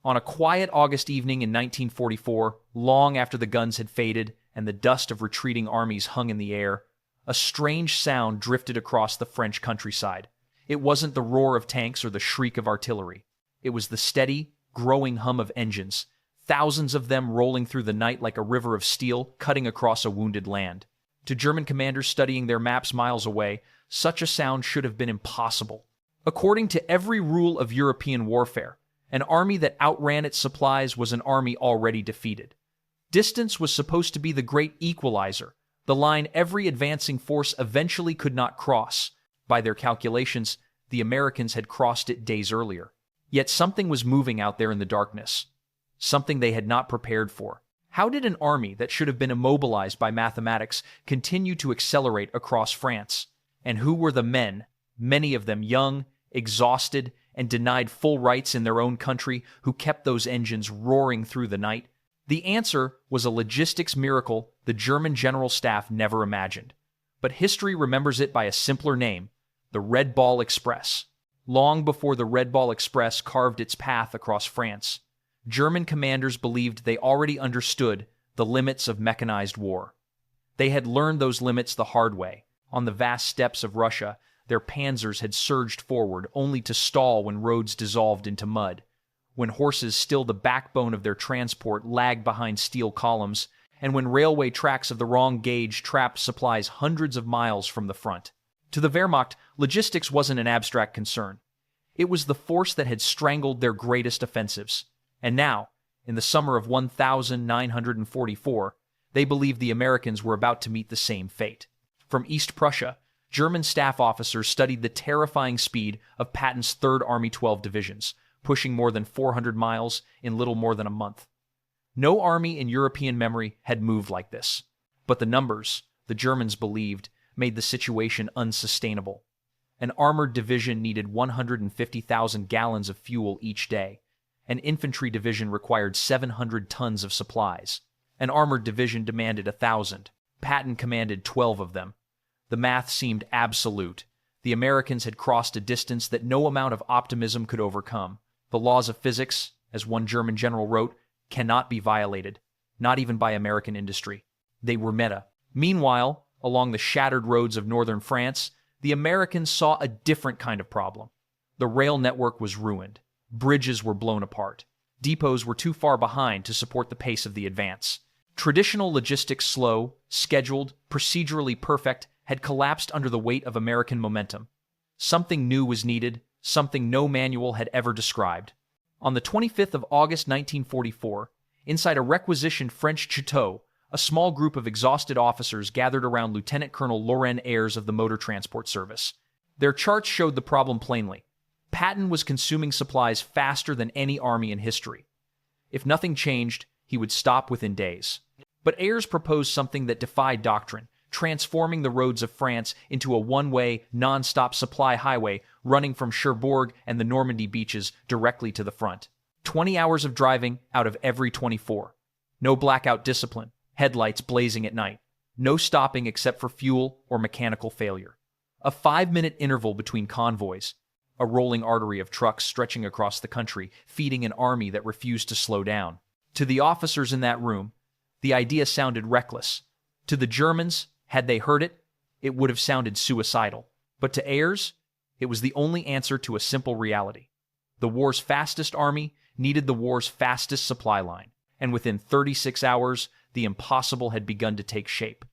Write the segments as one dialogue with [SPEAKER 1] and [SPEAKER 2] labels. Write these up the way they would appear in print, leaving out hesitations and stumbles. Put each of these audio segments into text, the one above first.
[SPEAKER 1] On a quiet August evening in 1944, long after the guns had faded and the dust of retreating armies hung in the air, a strange sound drifted across the French countryside. It wasn't the roar of tanks or the shriek of artillery. It was the steady, growing hum of engines, thousands of them rolling through the night like a river of steel cutting across a wounded land. To German commanders studying their maps miles away, such a sound should have been impossible. According to every rule of European warfare, an army that outran its supplies was an army already defeated. Distance was supposed to be the great equalizer, the line every advancing force eventually could not cross. By their calculations, the Americans had crossed it days earlier. Yet something was moving out there in the darkness, something they had not prepared for. How did an army that should have been immobilized by mathematics continue to accelerate across France? And who were the men, many of them young, exhausted, and denied full rights in their own country, who kept those engines roaring through the night? The answer was a logistics miracle the German General Staff never imagined. But history remembers it by a simpler name, the Red Ball Express. Long before the Red Ball Express carved its path across France, German commanders believed they already understood the limits of mechanized war. They had learned those limits the hard way. On the vast steppes of Russia, their panzers had surged forward only to stall when roads dissolved into mud, when horses, still the backbone of their transport, lagged behind steel columns, and when railway tracks of the wrong gauge trapped supplies hundreds of miles from the front. To the Wehrmacht, logistics wasn't an abstract concern. It was the force that had strangled their greatest offensives. And now, in the summer of 1944, they believed the Americans were about to meet the same fate. From East Prussia, German staff officers studied the terrifying speed of Patton's 3rd Army 12 divisions, pushing more than 400 miles in little more than a month. No army in European memory had moved like this. But the numbers, the Germans believed, made the situation unsustainable. An armored division needed 150,000 gallons of fuel each day. An infantry division required 700 tons of supplies. An armored division demanded 1,000. Patton commanded 12 of them. The math seemed absolute. The Americans had crossed a distance that no amount of optimism could overcome. The laws of physics, as one German general wrote, cannot be violated, not even by American industry. They were meta. Meanwhile, along the shattered roads of northern France, the Americans saw a different kind of problem. The rail network was ruined. Bridges were blown apart. Depots were too far behind to support the pace of the advance. Traditional logistics, slow, scheduled, procedurally perfect, had collapsed under the weight of American momentum. Something new was needed, something no manual had ever described. On the 25th of August 1944, inside a requisitioned French chateau, a small group of exhausted officers gathered around Lieutenant Colonel Laurent Ayres of the Motor Transport Service. Their charts showed the problem plainly. Patton was consuming supplies faster than any army in history. If nothing changed, he would stop within days. But Ayres proposed something that defied doctrine, transforming the roads of France into a one-way, nonstop supply highway running from Cherbourg and the Normandy beaches directly to the front. 20 hours of driving out of every 24. No blackout discipline, headlights blazing at night. No stopping except for fuel or mechanical failure. A 5-minute interval between convoys. A rolling artery of trucks stretching across the country, feeding an army that refused to slow down. To the officers in that room, the idea sounded reckless. To the Germans, had they heard it, it would have sounded suicidal. But to Ayres, it was the only answer to a simple reality. The war's fastest army needed the war's fastest supply line, and within 36 hours, the impossible had begun to take shape.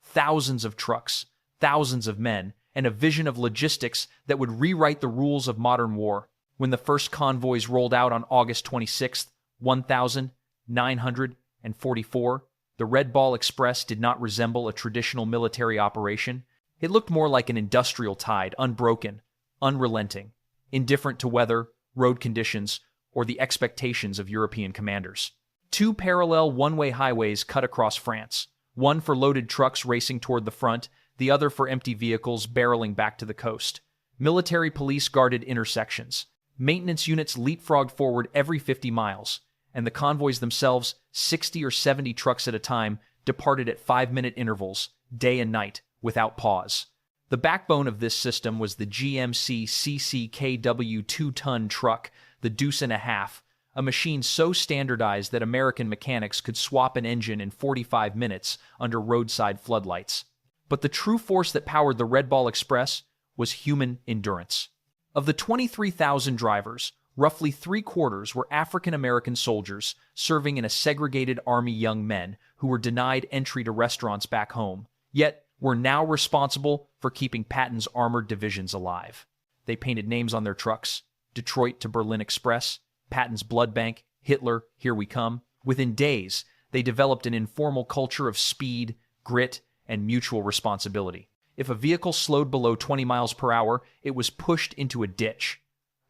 [SPEAKER 1] Thousands of trucks, thousands of men, and a vision of logistics that would rewrite the rules of modern war. When the first convoys rolled out on August 26th, 1944, the Red Ball Express did not resemble a traditional military operation. It looked more like an industrial tide, unbroken, unrelenting, indifferent to weather, road conditions, or the expectations of European commanders. 2 parallel one-way highways cut across France, one for loaded trucks racing toward the front, the other for empty vehicles barreling back to the coast. Military police guarded intersections. Maintenance units leapfrogged forward every 50 miles, and the convoys themselves, 60 or 70 trucks at a time, departed at 5-minute intervals, day and night, without pause. The backbone of this system was the GMC CCKW 2-ton truck, the Deuce and a Half, a machine so standardized that American mechanics could swap an engine in 45 minutes under roadside floodlights. But the true force that powered the Red Ball Express was human endurance. Of the 23,000 drivers, roughly three-quarters were African-American soldiers serving in a segregated Army young men who were denied entry to restaurants back home, yet were now responsible for keeping Patton's armored divisions alive. They painted names on their trucks: Detroit to Berlin Express, Patton's Blood Bank, Hitler, Here We Come. Within days, they developed an informal culture of speed, grit, and mutual responsibility. If a vehicle slowed below 20 miles per hour, it was pushed into a ditch.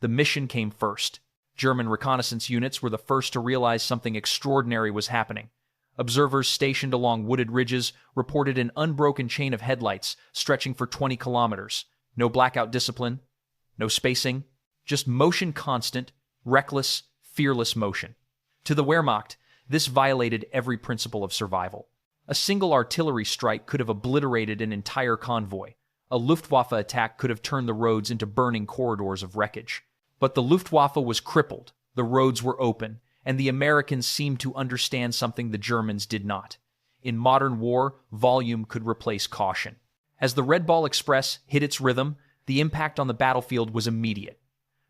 [SPEAKER 1] The mission came first. German reconnaissance units were the first to realize something extraordinary was happening. Observers stationed along wooded ridges reported an unbroken chain of headlights stretching for 20 kilometers. No blackout discipline, no spacing, just motion constant, reckless, fearless motion. To the Wehrmacht, this violated every principle of survival. A single artillery strike could have obliterated an entire convoy. A Luftwaffe attack could have turned the roads into burning corridors of wreckage. But the Luftwaffe was crippled, the roads were open, and the Americans seemed to understand something the Germans did not. In modern war, volume could replace caution. As the Red Ball Express hit its rhythm, the impact on the battlefield was immediate.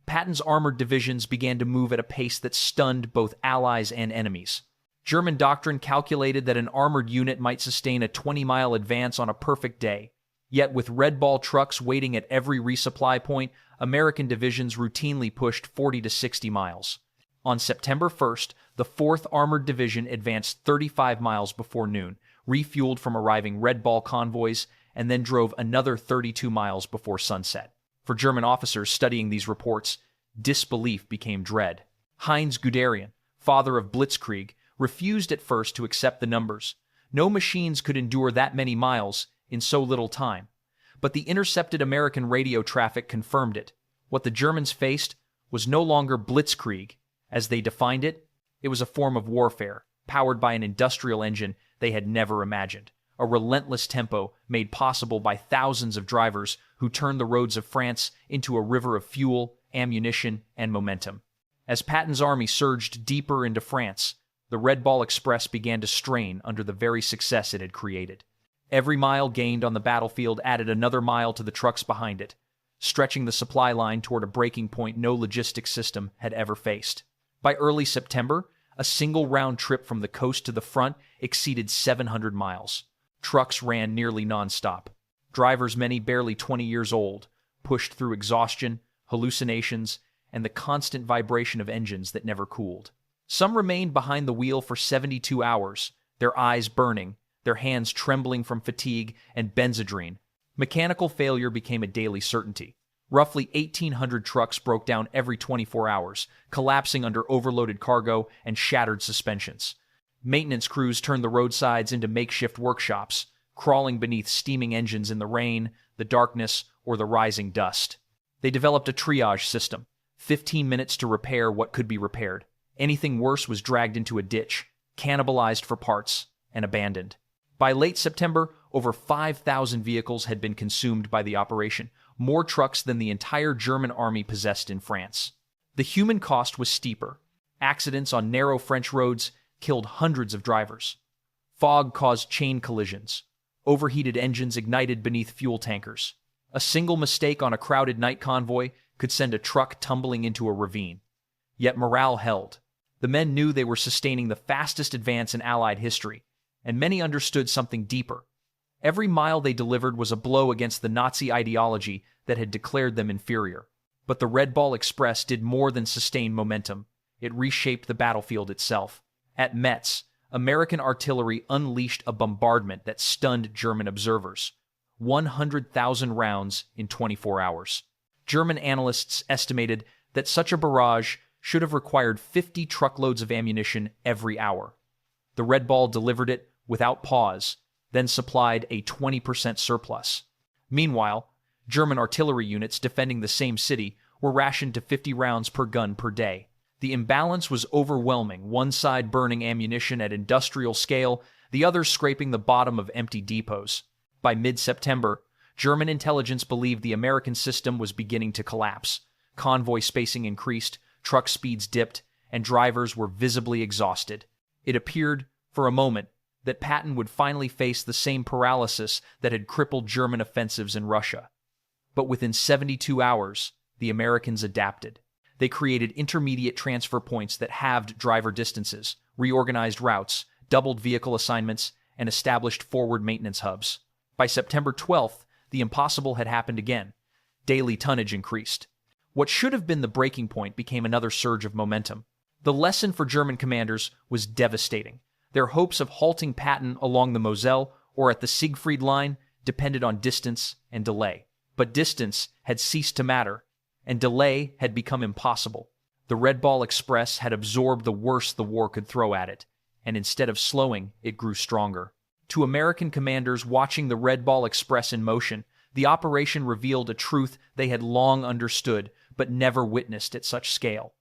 [SPEAKER 1] Patton's armored divisions began to move at a pace that stunned both allies and enemies. German doctrine calculated that an armored unit might sustain a 20-mile advance on a perfect day. Yet with Red Ball trucks waiting at every resupply point, American divisions routinely pushed 40 to 60 miles. On September 1st, the 4th Armored Division advanced 35 miles before noon, refueled from arriving Red Ball convoys, and then drove another 32 miles before sunset. For German officers studying these reports, disbelief became dread. Heinz Guderian, father of Blitzkrieg, refused at first to accept the numbers. No machines could endure that many miles in so little time. But the intercepted American radio traffic confirmed it. What the Germans faced was no longer Blitzkrieg. As they defined it, it was a form of warfare, powered by an industrial engine they had never imagined. A relentless tempo made possible by thousands of drivers who turned the roads of France into a river of fuel, ammunition, and momentum. As Patton's army surged deeper into France, the Red Ball Express began to strain under the very success it had created. Every mile gained on the battlefield added another mile to the trucks behind it, stretching the supply line toward a breaking point no logistics system had ever faced. By early September, a single round trip from the coast to the front exceeded 700 miles. Trucks ran nearly nonstop. Drivers, many barely 20 years old, pushed through exhaustion, hallucinations, and the constant vibration of engines that never cooled. Some remained behind the wheel for 72 hours, their eyes burning, their hands trembling from fatigue and benzodrine. Mechanical failure became a daily certainty. Roughly 1,800 trucks broke down every 24 hours, collapsing under overloaded cargo and shattered suspensions. Maintenance crews turned the roadsides into makeshift workshops, crawling beneath steaming engines in the rain, the darkness, or the rising dust. They developed a triage system, 15 minutes to repair what could be repaired. Anything worse was dragged into a ditch, cannibalized for parts, and abandoned. By late September, over 5,000 vehicles had been consumed by the operation, more trucks than the entire German army possessed in France. The human cost was steeper. Accidents on narrow French roads killed hundreds of drivers. Fog caused chain collisions. Overheated engines ignited beneath fuel tankers. A single mistake on a crowded night convoy could send a truck tumbling into a ravine. Yet morale held. The men knew they were sustaining the fastest advance in Allied history, and many understood something deeper. Every mile they delivered was a blow against the Nazi ideology that had declared them inferior. But the Red Ball Express did more than sustain momentum. It reshaped the battlefield itself. At Metz, American artillery unleashed a bombardment that stunned German observers. 100,000 rounds in 24 hours. German analysts estimated that such a barrage should have required 50 truckloads of ammunition every hour. The Red Ball delivered it without pause, then supplied a 20% surplus. Meanwhile, German artillery units defending the same city were rationed to 50 rounds per gun per day. The imbalance was overwhelming, one side burning ammunition at industrial scale, the other scraping the bottom of empty depots. By mid-September, German intelligence believed the American system was beginning to collapse. Convoy spacing increased, truck speeds dipped, and drivers were visibly exhausted. It appeared, for a moment, that Patton would finally face the same paralysis that had crippled German offensives in Russia. But within 72 hours, the Americans adapted. They created intermediate transfer points that halved driver distances, reorganized routes, doubled vehicle assignments, and established forward maintenance hubs. By September 12th, the impossible had happened again. Daily tonnage increased. What should have been the breaking point became another surge of momentum. The lesson for German commanders was devastating. Their hopes of halting Patton along the Moselle or at the Siegfried Line depended on distance and delay. But distance had ceased to matter, and delay had become impossible. The Red Ball Express had absorbed the worst the war could throw at it, and instead of slowing, it grew stronger. To American commanders watching the Red Ball Express in motion, the operation revealed a truth they had long understood but never witnessed at such scale.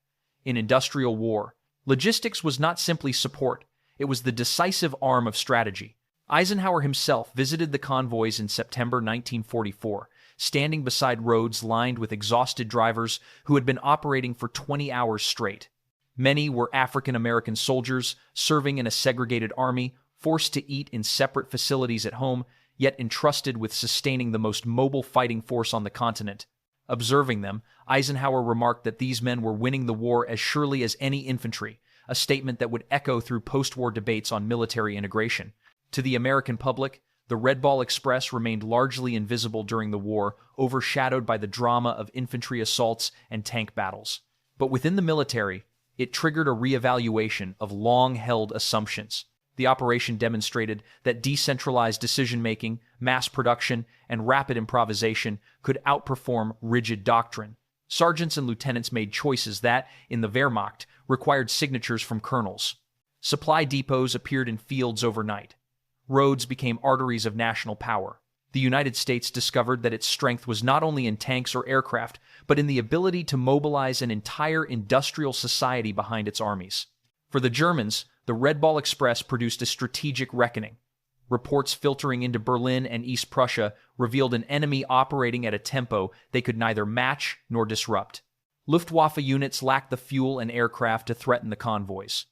[SPEAKER 1] In industrial war, logistics was not simply support, it was the decisive arm of strategy. Eisenhower himself visited the convoys in September 1944, standing beside roads lined with exhausted drivers who had been operating for 20 hours straight. Many were African-American soldiers serving in a segregated army, forced to eat in separate facilities at home, yet entrusted with sustaining the most mobile fighting force on the continent. Observing them, Eisenhower remarked that these men were winning the war as surely as any infantry, a statement that would echo through post-war debates on military integration. To the American public, the Red Ball Express remained largely invisible during the war, overshadowed by the drama of infantry assaults and tank battles. But within the military, it triggered a reevaluation of long-held assumptions. The operation demonstrated that decentralized decision-making, mass production, and rapid improvisation could outperform rigid doctrine. Sergeants and lieutenants made choices that, in the Wehrmacht, required signatures from colonels. Supply depots appeared in fields overnight. Roads became arteries of national power. The United States discovered that its strength was not only in tanks or aircraft, but in the ability to mobilize an entire industrial society behind its armies. For the Germans, the Red Ball Express produced a strategic reckoning. Reports filtering into Berlin and East Prussia revealed an enemy operating at a tempo they could neither match nor disrupt. Luftwaffe units lacked the fuel and aircraft to threaten the convoys.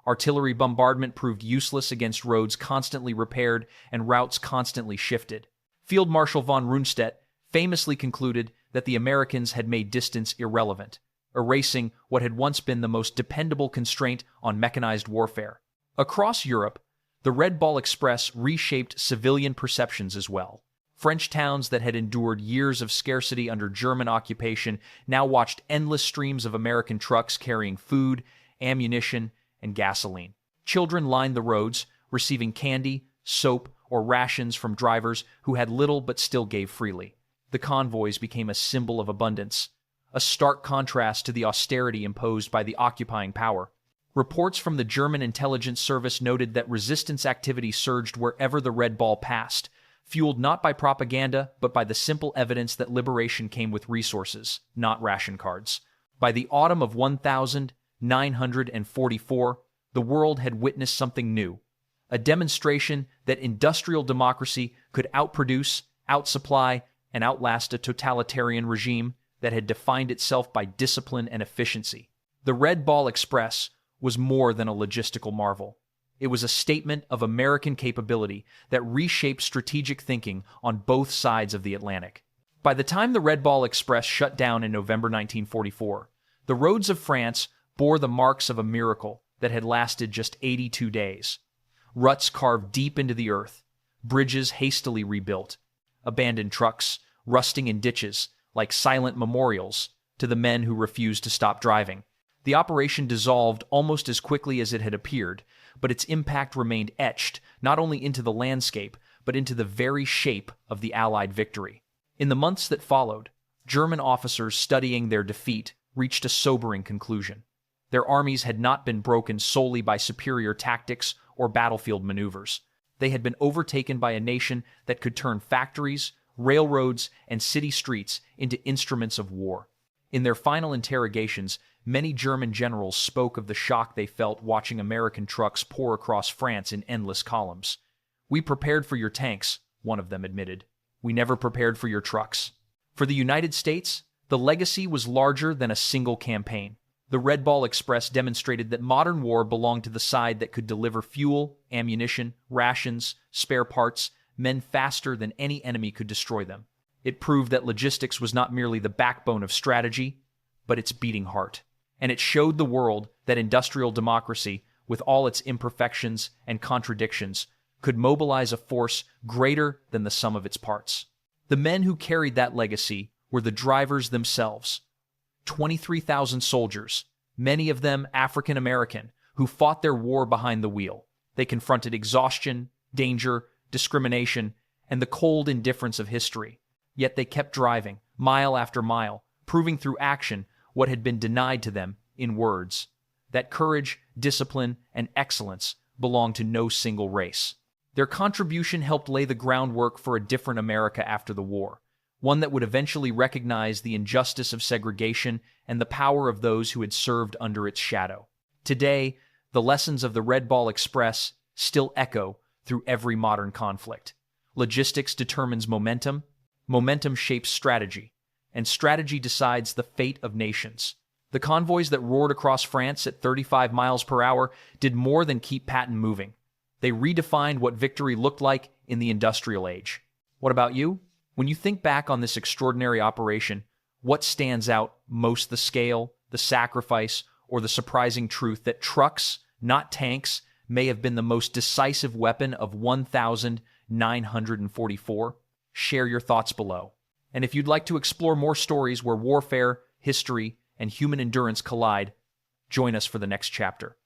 [SPEAKER 1] Artillery bombardment proved useless against roads constantly repaired and routes constantly shifted. Field Marshal von Rundstedt famously concluded that the Americans had made distance irrelevant, erasing what had once been the most dependable constraint on mechanized warfare. Across Europe, the Red Ball Express reshaped civilian perceptions as well. French towns that had endured years of scarcity under German occupation now watched endless streams of American trucks carrying food, ammunition, and gasoline. Children lined the roads, receiving candy, soap, or rations from drivers who had little but still gave freely. The convoys became a symbol of abundance, a stark contrast to the austerity imposed by the occupying power. Reports from the German intelligence service noted that resistance activity surged wherever the Red Ball passed, fueled not by propaganda, but by the simple evidence that liberation came with resources, not ration cards. By the autumn of 1944, the world had witnessed something new, a demonstration that industrial democracy could outproduce, outsupply, and outlast a totalitarian regime that had defined itself by discipline and efficiency. The Red Ball Express was more than a logistical marvel. It was a statement of American capability that reshaped strategic thinking on both sides of the Atlantic. By the time the Red Ball Express shut down in November 1944, the roads of France bore the marks of a miracle that had lasted just 82 days. Ruts carved deep into the earth, bridges hastily rebuilt, abandoned trucks rusting in ditches like silent memorials to the men who refused to stop driving. The operation dissolved almost as quickly as it had appeared, but its impact remained etched not only into the landscape, but into the very shape of the Allied victory. In the months that followed, German officers studying their defeat reached a sobering conclusion. Their armies had not been broken solely by superior tactics or battlefield maneuvers. They had been overtaken by a nation that could turn factories, railroads, and city streets into instruments of war. In their final interrogations, many German generals spoke of the shock they felt watching American trucks pour across France in endless columns. "We prepared for your tanks," one of them admitted. "We never prepared for your trucks." For the United States, the legacy was larger than a single campaign. The Red Ball Express demonstrated that modern war belonged to the side that could deliver fuel, ammunition, rations, spare parts, men faster than any enemy could destroy them. It proved that logistics was not merely the backbone of strategy, but its beating heart. And it showed the world that industrial democracy, with all its imperfections and contradictions, could mobilize a force greater than the sum of its parts. The men who carried that legacy were the drivers themselves. 23,000 soldiers, many of them African American, who fought their war behind the wheel. They confronted exhaustion, danger, discrimination, and the cold indifference of history. Yet they kept driving, mile after mile, proving through action what had been denied to them in words. That courage, discipline, and excellence belonged to no single race. Their contribution helped lay the groundwork for a different America after the war, one that would eventually recognize the injustice of segregation and the power of those who had served under its shadow. Today, the lessons of the Red Ball Express still echo through every modern conflict. Logistics determines momentum, momentum shapes strategy, and strategy decides the fate of nations. The convoys that roared across France at 35 miles per hour did more than keep Patton moving. They redefined what victory looked like in the industrial age. What about you? When you think back on this extraordinary operation, what stands out most: the scale, the sacrifice, or the surprising truth that trucks, not tanks, may have been the most decisive weapon of 1944? Share your thoughts below. And if you'd like to explore more stories where warfare, history, and human endurance collide, join us for the next chapter.